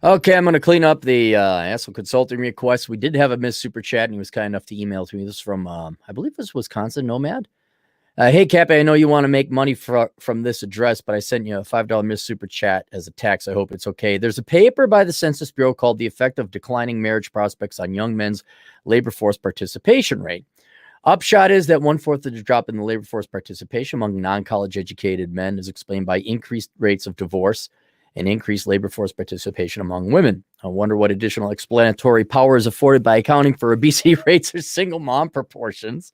Okay, I'm going to clean up the asshole consulting request. We did have a missed super chat, and he was kind enough to email to me. This is from, I believe this Wisconsin Nomad. Hey, Cappy, I know you want to make money from this address, but I sent you a $5 missed super chat as a tax. I hope it's okay. There's a paper by the Census Bureau called The Effect of Declining Marriage Prospects on Young Men's Labor Force Participation Rate. Upshot is that 1/4 of the drop in the labor force participation among non-college educated men is explained by increased rates of divorce and increased labor force participation among women. I wonder what additional explanatory power is afforded by accounting for obesity rates or single mom proportions.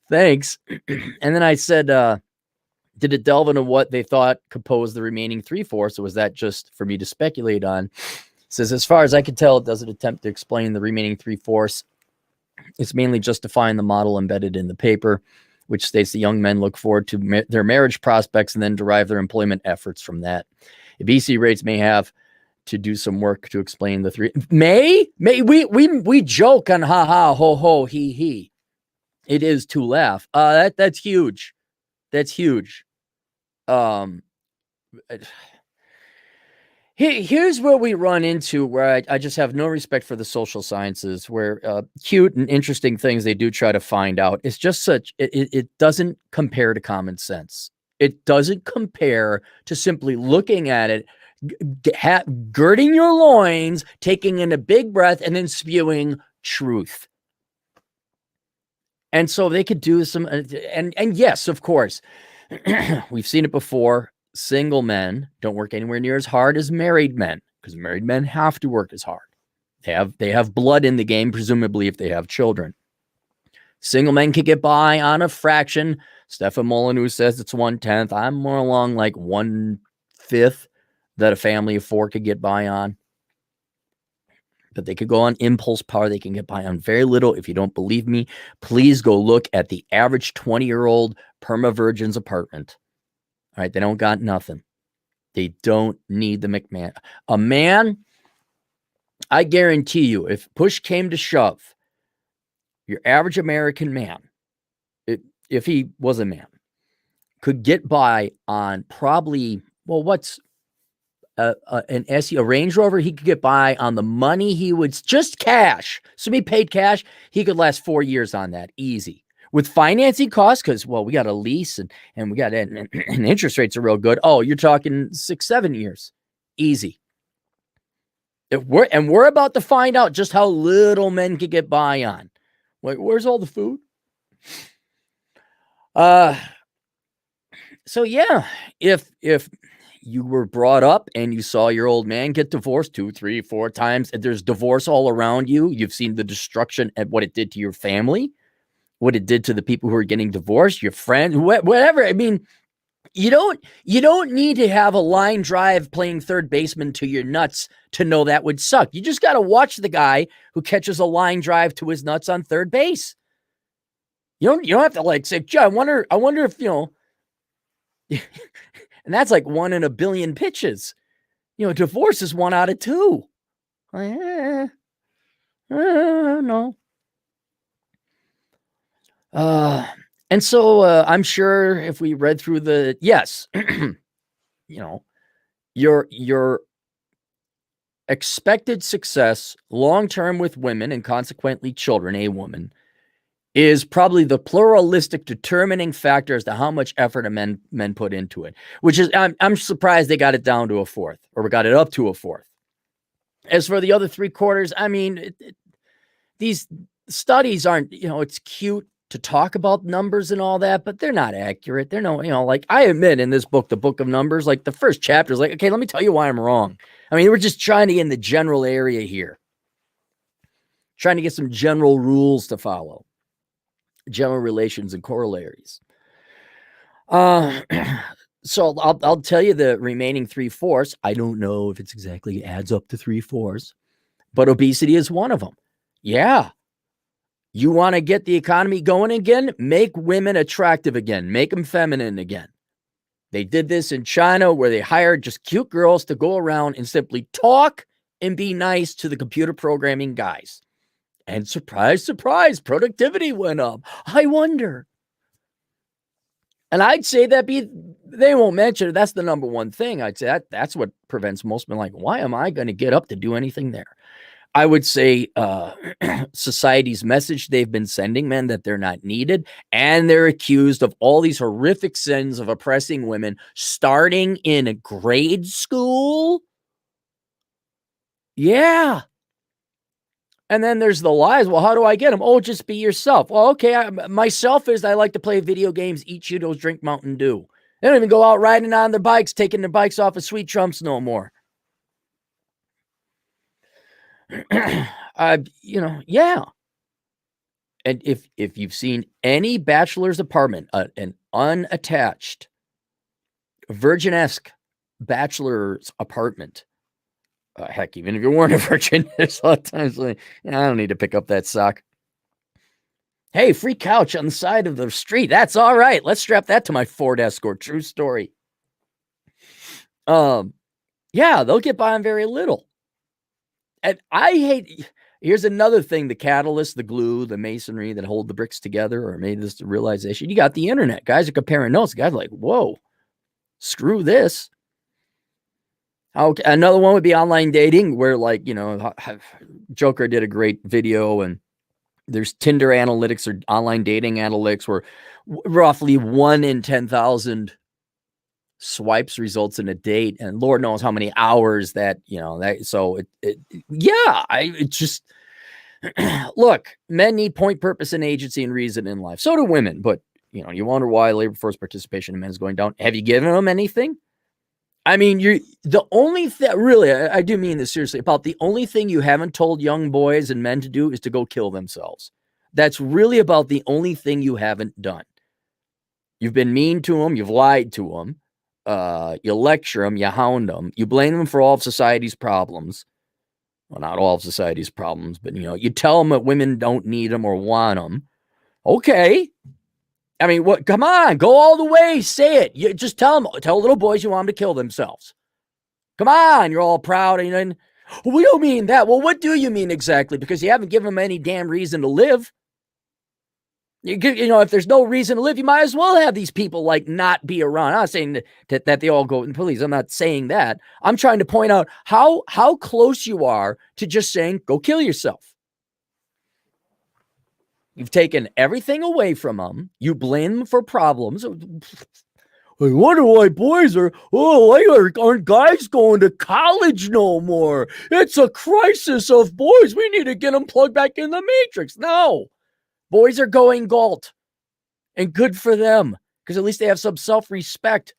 Thanks. And then I said, did it delve into what they thought composed the remaining 3/4, or was that just for me to speculate on? It says, as far as I can tell, it doesn't attempt to explain the remaining 3/4. It's mainly justifying the model embedded in the paper, which states the young men look forward to their marriage prospects and then derive their employment efforts from that. Obesity rates may have to do some work to explain the three. We joke on ha ha ho ho he he. It is to laugh. That's huge. That's huge. Here's where we run into where I just have no respect for the social sciences, where cute and interesting things they do try to find out. It's just it doesn't compare to common sense. It doesn't compare to simply looking at it, girding your loins, taking in a big breath, and then spewing truth. And so they could do some, and yes, of course, we've seen it before. Single men don't work anywhere near as hard as married men, because married men have to work as hard. They have blood in the game, presumably, if they have children. Single men can get by on a fraction. Stefan Molyneux says it's 1/10. I'm more along like 1/5 that a family of 4 could get by on. But they could go on impulse power. They can get by on very little. If you don't believe me, please go look at the average 20-year-old perma-virgin's apartment. All right, they don't got nothing. They don't need the McMahon. A man, I guarantee you, if push came to shove, your average American man, if he was a man, could get by on probably, well, what's an SE, a Range Rover? He could get by on the money he would, just cash. So he paid cash, he could last 4 years on that, easy. With financing costs, because, well, we got a lease and we got and interest rates are real good. Oh, you're talking 6-7 years, easy. We're about to find out just how little men can get by on. Like, where's all the food? So yeah, if you were brought up and you saw your old man get divorced 2, 3, 4 times, and there's divorce all around you, you've seen the destruction and what it did to your family, what it did to the people who are getting divorced, your friends, whatever. I mean, you don't need to have a line drive playing third baseman to your nuts to know that would suck. You just got to watch the guy who catches a line drive to his nuts on third base. You don't have to like say, I wonder if, and that's like 1 in a billion pitches. Divorce is 1 out of 2. No. And so I'm sure if we read through the, yes, your expected success long-term with women and consequently children, a woman, is probably the pluralistic determining factor as to how much effort men put into it, which is, I'm surprised they got it down to 1/4, or we got it up to 1/4. As for the other 3/4, I mean, these studies aren't, it's cute to talk about numbers and all that, but they're not accurate. They're no, like I admit in this book, the Book of Numbers, like the first chapter is like, okay, let me tell you why I'm wrong. I mean, we're just trying to get in the general area here, trying to get some general rules to follow, general relations and corollaries. So I'll tell you the remaining 3/4. I don't know if it's exactly adds up to 3/4, but obesity is one of them. Yeah. You want to get the economy going again? Make women attractive again. Make them feminine again. They did this in China where they hired just cute girls to go around and simply talk and be nice to the computer programming guys. And surprise, surprise, productivity went up. I wonder. And I'd say they won't mention it. That's the number one thing. I'd say that's what prevents most men. Like, why am I going to get up to do anything there? I would say society's message they've been sending men that they're not needed, and they're accused of all these horrific sins of oppressing women starting in grade school. Yeah. And then there's the lies. Well, how do I get them? Oh, just be yourself. Well, okay. Myself is I like to play video games, eat Cheetos, drink Mountain Dew. They don't even go out riding on their bikes, taking their bikes off of sweet trumps no more. Yeah. And if you've seen any bachelor's apartment, an unattached, virgin-esque bachelor's apartment, heck, even if you weren't a virgin, there's a lot of times like, I don't need to pick up that sock. Hey, free couch on the side of the street. That's all right. Let's strap that to my Ford Escort. True story. Yeah, they'll get by on very little. And here's another thing, the catalyst, the glue, the masonry that hold the bricks together or made this realization. You got the internet. Guys are comparing notes. Guys are like, whoa, screw this. Okay, another one would be online dating where, like, Joker did a great video, and there's Tinder analytics or online dating analytics where roughly 1 in 10,000 swipes results in a date, and Lord knows how many hours that, so it just look, men need point, purpose, and agency and reason in life. So do women, but you wonder why labor force participation in men is going down. Have you given them anything? I mean, the only thing, really, I do mean this seriously, about the only thing you haven't told young boys and men to do is to go kill themselves. That's really about the only thing you haven't done. You've been mean to them. You've lied to them. You lecture them. You hound them. You blame them for all of society's problems. Well, not all of society's problems, but, you tell them that women don't need them or want them. Okay. I mean, what? Come on, go all the way. Say it. You just tell little boys you want them to kill themselves. Come on, you're all proud. And we don't mean that. Well, what do you mean exactly? Because you haven't given them any damn reason to live. If there's no reason to live, you might as well have these people like not be around. I'm not saying that they all go in police. I'm not saying that. I'm trying to point out how close you are to just saying, go kill yourself. You've taken everything away from them. You blame them for problems. I wonder why boys why aren't guys going to college no more? It's a crisis of boys. We need to get them plugged back in the matrix. No, boys are going Galt, and good for them, because at least they have some self-respect.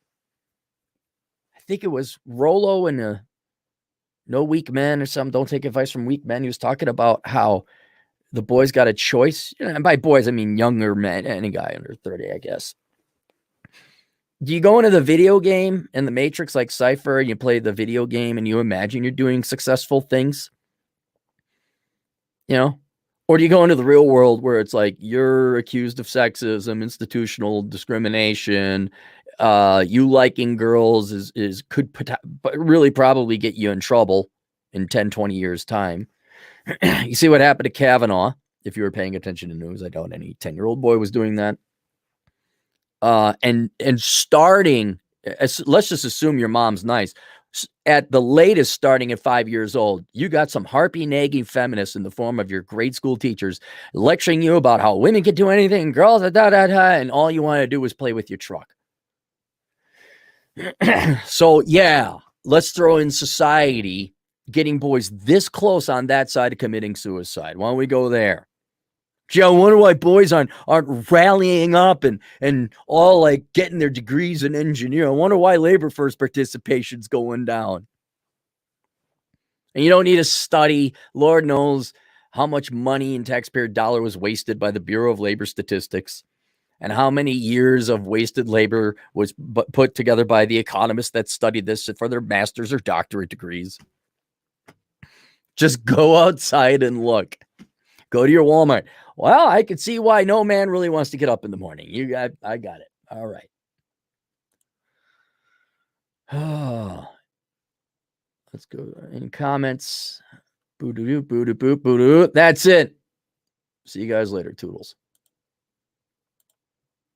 I think it was Rolo and No Weak Men or something. Don't take advice from weak men. He was talking about how the boys got a choice. And by boys, I mean younger men, any guy under 30, I guess. Do you go into the video game in the Matrix like Cypher, and you play the video game and you imagine you're doing successful things? Or do you go into the real world where it's like you're accused of sexism, institutional discrimination, you liking girls could really probably get you in trouble in 10, 20 years' time? You see what happened to Kavanaugh, if you were paying attention to news. I doubt any 10-year-old boy was doing that. And starting, let's just assume your mom's nice. At the latest, starting at 5 years old, you got some harpy, nagging feminists in the form of your grade school teachers lecturing you about how women can do anything, and girls, and all you want to do is play with your truck. So, yeah, let's throw in society getting boys this close on that side of committing suicide. Why don't we go there? Gee, I wonder why boys aren't rallying up and all like getting their degrees in engineering. I wonder why labor force participation's going down. And you don't need to study. Lord knows how much money and taxpayer dollar was wasted by the Bureau of Labor Statistics, and how many years of wasted labor was put together by the economists that studied this for their master's or doctorate degrees. Just go outside and look. Go to your Walmart. Well, I can see why no man really wants to get up in the morning. I got it. All right. Let's go in comments. Boo-doo-doo, boo-doo-boo, boo-doo. That's it. See you guys later, Toodles.